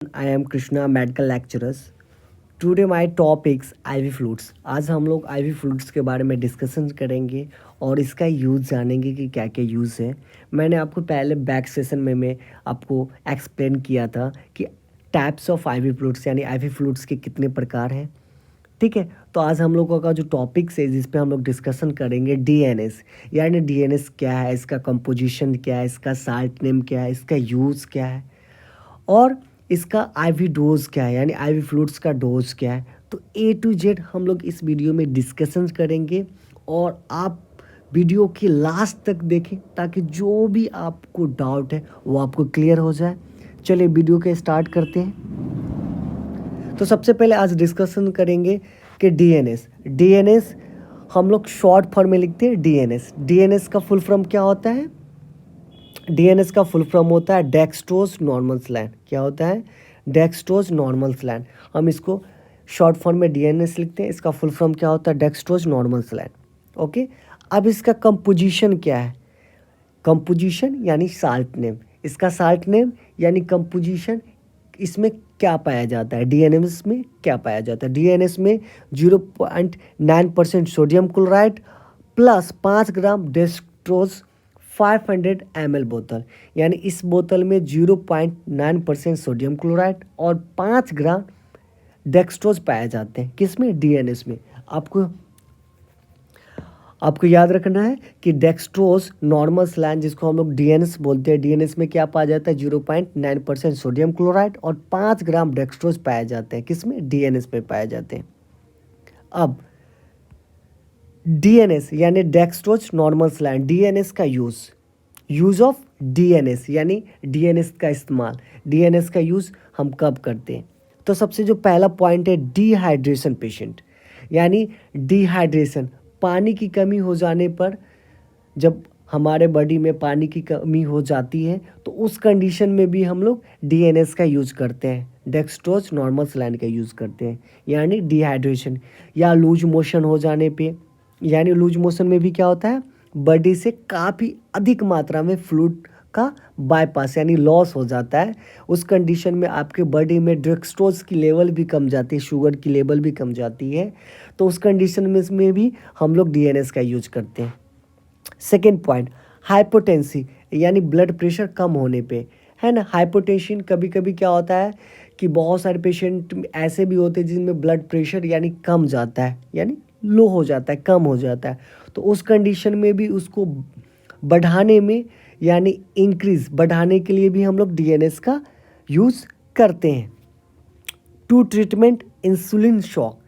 I am Krishna, medical lecturers. Today my topics IV fluids. आज हम लोग IV fluids के बारे में डिस्कशन करेंगे और इसका यूज़ जानेंगे कि क्या क्या यूज़ है। मैंने आपको पहले बैक सेशन में मैं आपको एक्सप्लेन किया था कि टाइप्स ऑफ IV fluids यानी IV fluids के कितने प्रकार हैं। ठीक है, तो आज हम लोगों का जो टॉपिक्स है जिस पे हम लोग डिस्कशन करेंगे डीएनएस, यानी डीएनएस क्या है, इसका कंपोजिशन क्या है, इसका साल्ट नेम क्या है, इसका यूज़ क्या है और इसका आईवी डोज क्या है, यानी आईवी फ्लूइड्स का डोज क्या है। तो ए टू जेड हम लोग इस वीडियो में डिस्कशन करेंगे और आप वीडियो के लास्ट तक देखें ताकि जो भी आपको डाउट है वो आपको क्लियर हो जाए। चलिए वीडियो के स्टार्ट करते हैं। तो सबसे पहले आज डिस्कशन करेंगे कि डीएनएस हम लोग शॉर्ट फॉर्म में लिखते हैं डीएनएस का फुल फॉर्म क्या होता है? डीएनएस का फुल फॉर्म होता है डेक्सट्रोज नॉर्मल स्लैंड। क्या होता है? Dextrose normal स्लैंड। हम इसको शॉर्ट फॉर्म में डीएनएस लिखते हैं, इसका फुल फॉर्म क्या होता है? Dextrose normal स्लैंड। ओके, अब इसका कंपोजिशन क्या है? कंपोजिशन यानी साल्ट नेम, इसका साल्ट नेम यानी कंपोजिशन, इसमें क्या पाया जाता है? डीएनएस में क्या पाया जाता है? डीएनएस में 0.9% सोडियम क्लोराइड प्लस 5 ग्राम डेक्सट्रोज 500 ml बोतल, यानी इस बोतल में 0.9% सोडियम क्लोराइड और 5 ग्राम डेक्सट्रोज पाए जाते हैं। किसमें? डीएनएस में। आपको याद रखना है कि डेक्सट्रोज नॉर्मल स्लैंड जिसको हम लोग डीएनएस बोलते हैं, डीएनएस में क्या पाया जाता है? 0.9% सोडियम क्लोराइड और 5 ग्राम डेक्सट्रोज पाए जाते हैं। किसमें? डीएनएस में पाए जाते हैं। अब डीएनएस यानी डेक्सट्रोज नॉर्मल स्लैंड, डीएनएस का यूज़ ऑफ डीएनएस यानी डीएनएस का इस्तेमाल, डीएनएस का यूज़ हम कब करते हैं? तो सबसे जो पहला पॉइंट है डिहाइड्रेशन पेशेंट, यानी डिहाइड्रेशन पानी की कमी हो जाने पर, जब हमारे बॉडी में पानी की कमी हो जाती है तो उस कंडीशन में भी हम लोग डीएनएस का यूज़ करते हैं, डेक्सट्रोज नॉर्मल स्लैंड का यूज़ करते हैं। यानी डिहाइड्रेशन या लूज मोशन हो जाने पे, यानी लूज मोशन में भी क्या होता है? बॉडी से काफ़ी अधिक मात्रा में फ्लूइड का बाईपास यानी लॉस हो जाता है। उस कंडीशन में आपके बॉडी में डेक्सट्रोज की लेवल भी कम जाती है, शुगर की लेवल भी कम जाती है। तो उस कंडीशन में भी हम लोग डीएनएस का यूज करते हैं। सेकेंड पॉइंट, हाइपोटेंसी यानी ब्लड प्रेशर कम होने पे, है ना। हाइपोटेंशन कभी कभी क्या होता है कि बहुत सारे पेशेंट ऐसे भी होते हैं जिनमें ब्लड प्रेशर यानी कम जाता है, यानी लो हो जाता है, कम हो जाता है। तो उस कंडीशन में भी उसको बढ़ाने में यानी इंक्रीज बढ़ाने के लिए भी हम लोग डीएनएस का यूज़ करते हैं। टू ट्रीटमेंट इंसुलिन शॉक,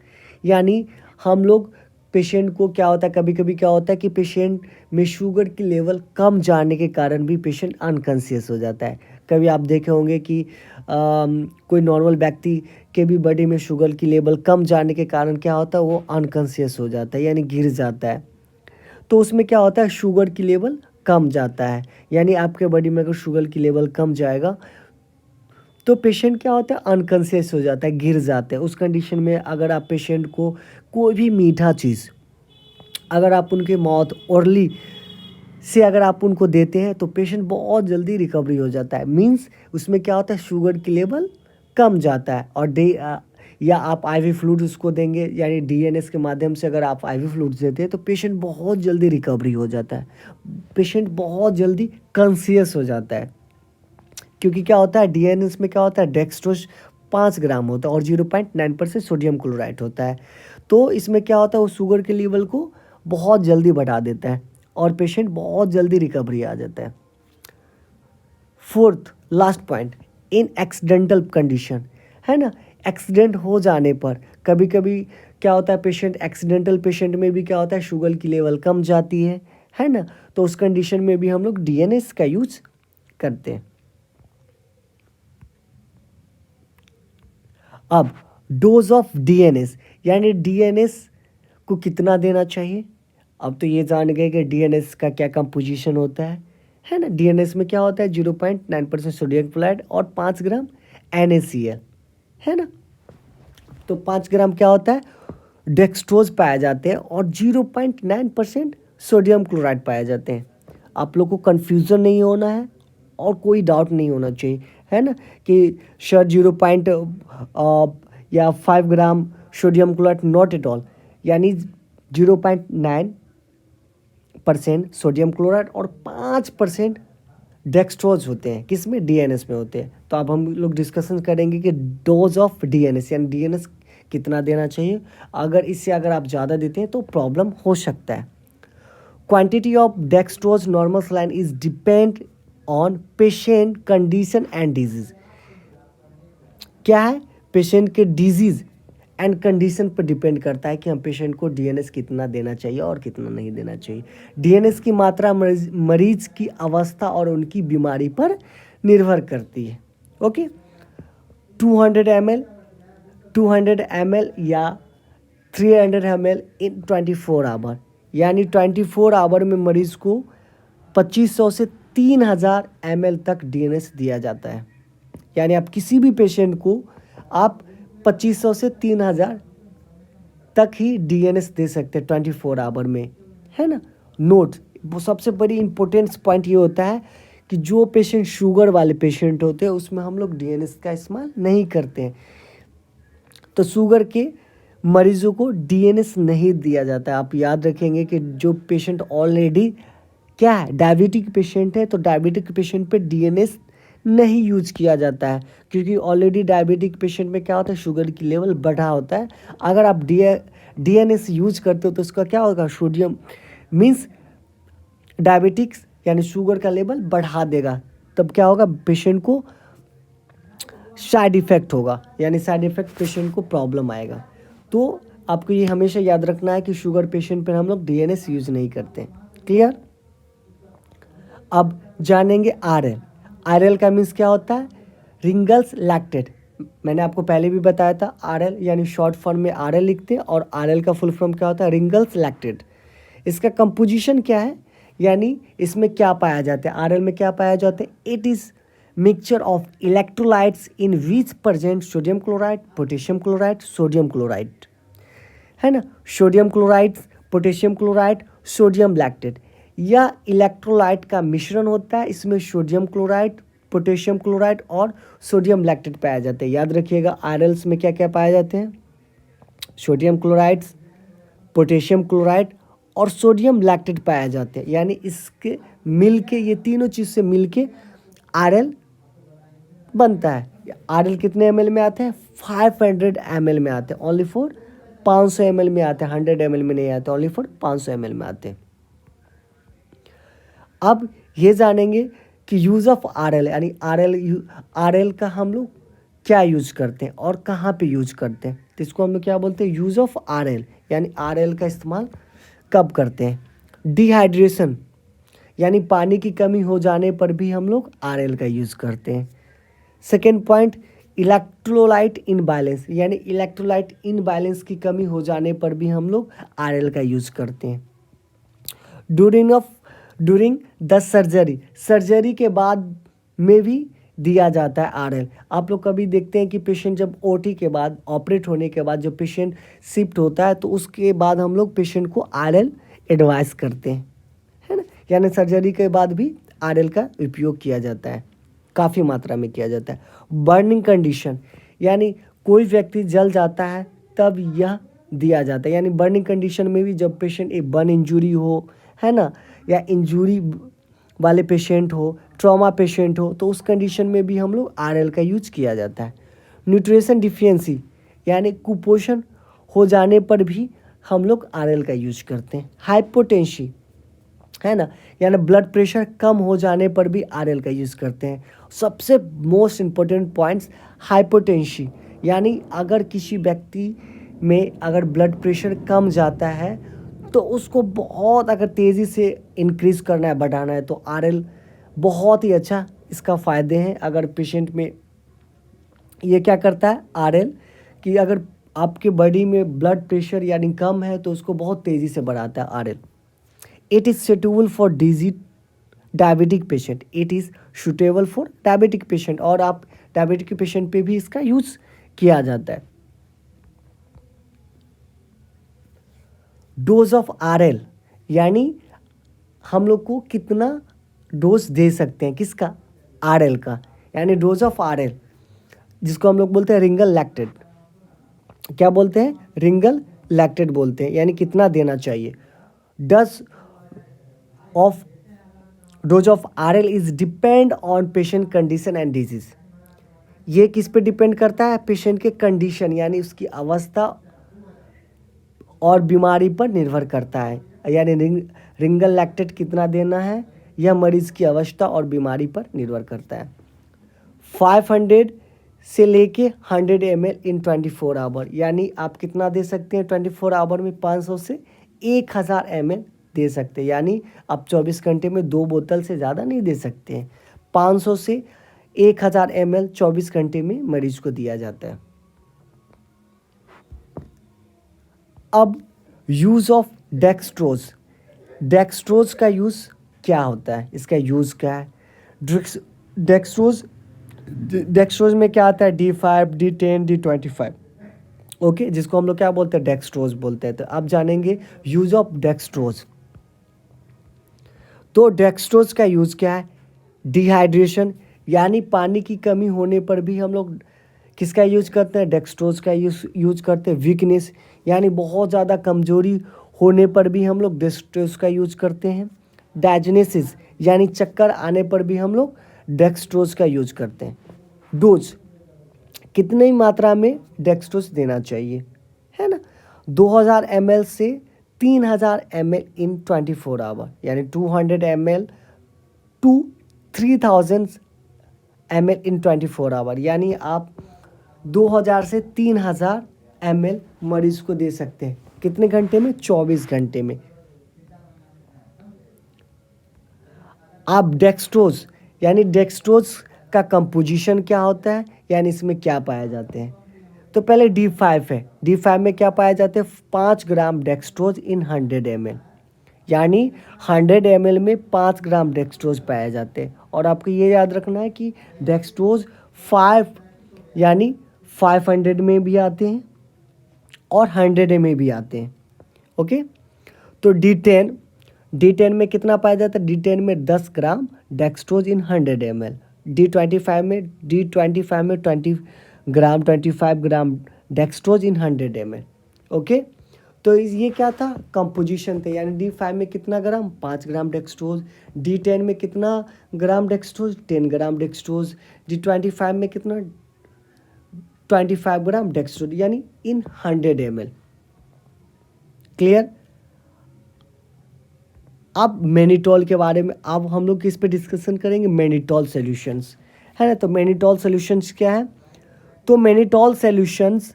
यानी हम लोग पेशेंट को क्या होता है, कभी कभी क्या होता है कि पेशेंट में शुगर की लेवल कम जाने के कारण भी पेशेंट अनकॉन्शियस हो जाता है। कभी आप देखे होंगे कि कोई नॉर्मल व्यक्ति के भी बॉडी में शुगर की लेवल कम जाने के कारण क्या होता है? वो अनकॉन्शियस हो जाता है यानी गिर जाता है। तो उसमें क्या होता है? शुगर की लेवल कम जाता है, यानी आपके बॉडी में अगर शुगर की लेवल कम जाएगा तो पेशेंट क्या होता है? अनकॉन्शियस हो जाता है, गिर जाते हैं। उस कंडीशन में अगर आप पेशेंट को कोई भी मीठा चीज़ अगर आप उनके माउथ ओरली से अगर आप उनको देते हैं तो पेशेंट बहुत जल्दी रिकवरी हो जाता है। मींस उसमें क्या होता है? शुगर की लेवल कम जाता है। और या आप आईवी फ्लूइड उसको देंगे, यानी डीएनएस के माध्यम से अगर आप आईवी फ्लूइड्स देते हैं तो पेशेंट बहुत जल्दी रिकवरी हो जाता है, पेशेंट बहुत जल्दी कॉन्शियस हो जाता है। क्योंकि क्या होता है? डीएनएस में क्या होता है? डेक्सट्रोज 5 ग्राम होता है और 0.9% सोडियम क्लोराइड होता है। तो इसमें क्या होता है? वो शुगर के लेवल को बहुत जल्दी बढ़ा देता है और पेशेंट बहुत जल्दी रिकवरी आ जाता है। फोर्थ लास्ट पॉइंट, इन एक्सीडेंटल कंडीशन, है ना। एक्सीडेंट हो जाने पर कभी कभी क्या होता है? पेशेंट एक्सीडेंटल पेशेंट में भी क्या होता है? शुगर की लेवल कम जाती है ना। तो उस कंडीशन में भी हम लोग डीएनएस का यूज करते हैं। अब डोज ऑफ डीएनएस, यानी डीएनएस को कितना देना चाहिए? अब तो ये जान गए कि डीएनएस का क्या कंपोजिशन होता है ना। डीएनएस में क्या होता है? 0.9% सोडियम क्लोराइड और 5 ग्राम NaCl, है ना। तो 5 ग्राम क्या होता है? डेक्सट्रोज पाए जाते हैं और 0.9% सोडियम क्लोराइड पाए जाते हैं। आप लोग को कन्फ्यूज़न नहीं होना है और कोई डाउट नहीं होना चाहिए, है ना, कि सर 0 या 5 gram sodium chloride, not at all, यानी 0.9% सोडियम क्लोराइड और 5% डेक्सट्रोज होते हैं, किसमें, डीएनएस में होते हैं। तो अब हम लोग डिस्कशन करेंगे कि डोज ऑफ डीएनएस यानी डीएनएस कितना देना चाहिए। अगर आप ज़्यादा देते हैं तो प्रॉब्लम हो सकता है। Quantity of dextrose normal saline is depend on patient condition and disease. क्या है, पेशेंट के डिजीज एंड कंडीशन पर डिपेंड करता है कि हम पेशेंट को डीएनएस कितना देना चाहिए और कितना नहीं देना चाहिए। डीएनएस की मात्रा मरीज की अवस्था और उनकी बीमारी पर निर्भर करती है। ओके, 200 ml या 300 ml इन 24 आवर, यानी 24 आवर में मरीज को 2500 से 3000 ml तक डीएनएस दिया जाता है। यानी आप किसी भी पेशेंट को आप 2500 से 3000 तक ही डीएनएस दे सकते हैं 24 आवर में, है ना। नोट, वो सबसे बड़ी इंपॉर्टेंट पॉइंट ये होता है कि जो पेशेंट शुगर वाले पेशेंट होते हैं उसमें हम लोग डीएनएस का इस्तेमाल नहीं करते हैं। तो शुगर के मरीजों को डीएनएस नहीं दिया जाता है। आप याद रखेंगे कि जो पेशेंट ऑलरेडी क्या है, डायबिटिक पेशेंट है, तो डायबिटिक पेशेंट पे डीएनएस नहीं यूज किया जाता है, क्योंकि ऑलरेडी डायबिटिक पेशेंट में क्या होता है, शुगर की लेवल बढ़ा होता है। अगर आप डीएनएस यूज करते हो तो उसका क्या होगा, सोडियम मीन्स डायबिटिक्स यानी शुगर का लेवल बढ़ा देगा। तब क्या होगा, पेशेंट को साइड इफेक्ट होगा, यानी साइड इफेक्ट पेशेंट को प्रॉब्लम आएगा। तो आपको ये हमेशा याद रखना है कि शुगर पेशेंट पर हम लोग डीएनएस यूज नहीं करते। क्लियर। अब जानेंगे आरएल। आरएल का मीन्स क्या होता है, रिंगल्स लैक्टेट। मैंने आपको पहले भी बताया था, आरएल यानी शॉर्ट फॉर्म में आरएल लिखते हैं और आरएल का फुल फॉर्म क्या होता है, रिंगल्स लैक्टेट। इसका कंपोजिशन क्या है, यानी इसमें क्या पाया जाता है, आरएल में क्या पाया जाता है, it is mixture of electrolytes in which present sodium chloride, potassium chloride, sodium chloride, है ना। Sodium chloride, potassium chloride, sodium lactate, या इलेक्ट्रोलाइट का मिश्रण होता है। इसमें सोडियम क्लोराइड, पोटेशियम क्लोराइड और सोडियम लैक्टेट पाया जाते हैं। याद रखिएगा, आरएल्स में क्या क्या पाए जाते हैं, सोडियम क्लोराइड्स, पोटेशियम क्लोराइड और सोडियम लैक्टेट पाए जाते हैं। यानी इसके मिलके, ये तीनों चीज़ से मिलके आरएल बनता है। आरएल कितने ml में आते हैं, 500 ml में आते हैं, ओनली फॉर 500 ml में आते हैं, 100 ml में नहीं आते, ओनली फॉर 500 ml में आते हैं। अब ये जानेंगे कि यूज़ ऑफ आरएल, यानी आरएल का हम लोग क्या यूज करते हैं और कहाँ पे यूज करते हैं। तो इसको हम लोग क्या बोलते हैं, यूज़ ऑफ आरएल, यानी आरएल का इस्तेमाल कब करते हैं। डिहाइड्रेशन, यानी पानी की कमी हो जाने पर भी हम लोग आरएल का यूज़ करते हैं। सेकेंड पॉइंट, इलेक्ट्रोलाइट इनबैलेंस, यानी इलेक्ट्रोलाइट इनबैलेंस की कमी हो जाने पर भी हम लोग आरएल का यूज़ करते हैं। ड्यूरिंग द सर्जरी के बाद में भी दिया जाता है आरएल। आप लोग कभी देखते हैं कि पेशेंट जब ओटी के बाद, ऑपरेट होने के बाद जब पेशेंट शिफ्ट होता है तो उसके बाद हम लोग पेशेंट को आरएल एडवाइस करते हैं, है ना। यानी सर्जरी के बाद भी आरएल का उपयोग किया जाता है, काफ़ी मात्रा में किया जाता है। बर्निंग कंडीशन, यानी कोई व्यक्ति जल जाता है तब यह दिया जाता है। यानी बर्निंग कंडीशन में भी जब पेशेंट एक बर्न इंजरी हो, है ना, या इंजरी वाले पेशेंट हो, ट्रॉमा पेशेंट हो, तो उस कंडीशन में भी हम लोग आरएल का यूज किया जाता है। न्यूट्रिशन डिफिशियंसी, यानी कुपोषण हो जाने पर भी हम लोग आरएल का यूज करते हैं। हाइपोटेंसी, है ना, यानी ब्लड प्रेशर कम हो जाने पर भी आरएल का यूज़ करते हैं। सबसे मोस्ट इम्पोर्टेंट पॉइंट्स, हाइपोटेंसी, यानी अगर किसी व्यक्ति में अगर ब्लड प्रेशर कम जाता है तो उसको बहुत अगर तेज़ी से इंक्रीज़ करना है, बढ़ाना है, तो आरएल बहुत ही अच्छा इसका फ़ायदे हैं। अगर पेशेंट में ये क्या करता है आरएल, कि अगर आपके बॉडी में ब्लड प्रेशर यानी कम है तो उसको बहुत तेज़ी से बढ़ाता है RL. It is suitable for diabetic patient, it is suitable for diabetic patient, और आप डायबिटिक पेशेंट पे भी इसका यूज़ किया जाता है। डोज ऑफ आरएल, यानी हम लोग को कितना डोज दे सकते हैं, किसका, आरएल का। यानी डोज ऑफ RL, जिसको हम लोग बोलते हैं रिंगल लैक्टेट। क्या बोलते हैं? रिंगल लैक्टेट बोलते हैं, यानी कितना देना चाहिए। Dose of RL is depend on patient condition and disease. ये किस पे डिपेंड करता है? पेशेंट के कंडीशन यानी उसकी अवस्था और बीमारी पर निर्भर करता है। यानी रिंगल लैक्टेट कितना देना है, यह मरीज की अवस्था और बीमारी पर निर्भर करता है। 500 से लेके 100 ml इन 24 आवर, यानी आप कितना दे सकते हैं 24 आवर में? 500 से 1000 ml दे सकते हैं, यानी आप 24 घंटे में 2 बोतल से ज़्यादा नहीं दे सकते हैं। 500 से 1000 ml 24 घंटे में मरीज को दिया जाता है। अब यूज़ ऑफ डेक्सट्रोज। डेक्सट्रोज का यूज़ क्या होता है? इसका यूज़ क्या है? डेक्सट्रोज में क्या आता है? D5, D10, D25, ओके, जिसको हम लोग क्या बोलते हैं? डेक्सट्रोज बोलते हैं। तो आप जानेंगे यूज़ ऑफ डेक्सट्रोज। तो डेक्सट्रोज का यूज़ क्या है? डिहाइड्रेशन, यानी पानी की कमी होने पर भी हम लोग किसका यूज करते हैं? डेक्सट्रोज का यूज करते हैं। वीकनेस, यानी बहुत ज़्यादा कमजोरी होने पर भी हम लोग डेक्सट्रोज का यूज करते हैं। डायजेनेसिस, यानी चक्कर आने पर भी हम लोग डेक्सट्रोज का यूज करते हैं। डोज, कितनी मात्रा में डेक्सट्रोज देना चाहिए, है ना? 2000 ml से 3000 ml इन 24 आवर, यानी 200 ml to 3000 ml in 24 hour, यानी आप 2000 से 3000 ml मरीज को दे सकते हैं। कितने घंटे में? 24 घंटे में। आप डेक्सट्रोज, यानी डेक्सट्रोज का कंपोजिशन क्या होता है, यानी इसमें क्या पाए जाते हैं? तो पहले D5 है। D5 में क्या पाए जाते हैं? 5 ग्राम डेक्सट्रोज इन 100 ml, यानी 100 ml में 5 ग्राम डेक्सट्रोज पाए जाते हैं। और आपको ये याद रखना है कि डेक्सट्रोज 5 यानी 500 में भी आते हैं और 100 में भी आते हैं, ओके। तो D10 में कितना पाया जाता है? D10 में 10 ग्राम डेक्सट्रोज इन 100 ml। D25 में 20 ग्राम 25 ग्राम डेक्सट्रोज इन 100 ml, ओके। तो ये क्या था? कंपोजिशन थे, यानी D5 में कितना ग्राम? 5 ग्राम डेक्सट्रोज। D10 में कितना ग्राम डेक्सट्रोज? 10 ग्राम डेक्सट्रोज। D25 में कितना? 25 ग्राम डेक्सट्रोज, यानी इन 100 ml। क्लियर? अब मैनिटॉल के बारे में अब हम लोग किस पे डिस्कशन करेंगे? मैनिटॉल सॉल्यूशंस, है ना? तो मैनिटॉल सॉल्यूशंस क्या है? तो मैनिटॉल सॉल्यूशंस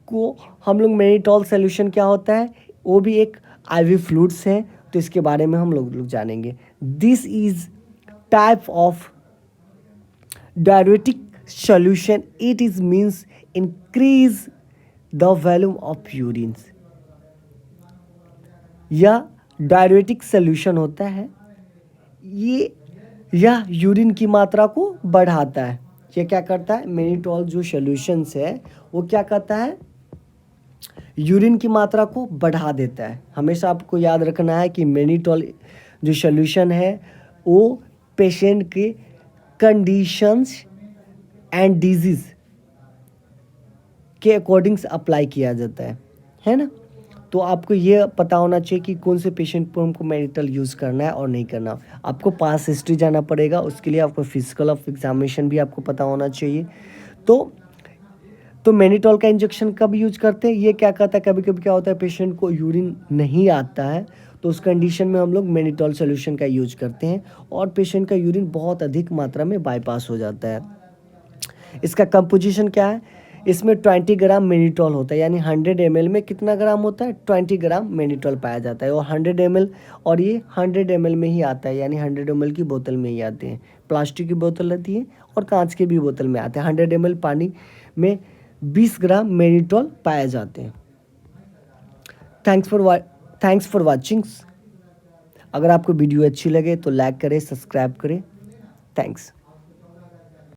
को हम लोग मैनिटॉल सॉल्यूशन क्या होता है? वो भी एक IV फ्लूइड्स है, तो इसके बारे में हम लोग जानेंगे। This is type of diuretic solution. It is means increase the volume of urines. यह डायरेटिक सॉल्यूशन होता है, यह यूरिन की मात्रा को बढ़ाता है। ये क्या करता है? मैनिटॉल जो सॉल्यूशंस है वो क्या करता है? यूरिन की मात्रा को बढ़ा देता है। हमेशा आपको याद रखना है कि मैनिटॉल जो सॉल्यूशन है वो पेशेंट के कंडीशंस एंड डिजीज के अकॉर्डिंग्स अप्लाई किया जाता है ना? तो आपको ये पता होना चाहिए कि कौन से पेशेंट पर हमको मैनिटॉल यूज़ करना है और नहीं करना। आपको पास हिस्ट्री जाना पड़ेगा, उसके लिए आपको फिजिकल ऑफ एग्जामिनेशन भी आपको पता होना चाहिए। तो मैनिटॉल का इंजेक्शन कब यूज करते हैं? ये क्या कहता है, कभी कभी क्या होता है पेशेंट को यूरिन नहीं आता है, तो उस कंडीशन में हम लोग मैनिटॉल सॉल्यूशन का यूज करते हैं और पेशेंट का यूरिन बहुत अधिक मात्रा में बाईपास हो जाता है। इसका कंपोजिशन क्या है? इसमें 20 ग्राम मैनिटॉल होता है, यानी 100 ml में कितना ग्राम होता है? 20 ग्राम मैनिटॉल पाया जाता है। और 100 ml, और ये 100 ml में ही आता है, यानी 100 ml की बोतल में ही आते हैं। प्लास्टिक की बोतल रहती है और कांच की भी बोतल में आते हैं। 100 ml पानी में 20 ग्राम मैनिटॉल पाए जाते हैं। Thanks for watching. अगर आपको वीडियो अच्छी लगे तो लाइक करें, सब्सक्राइब करें। थैंक्स।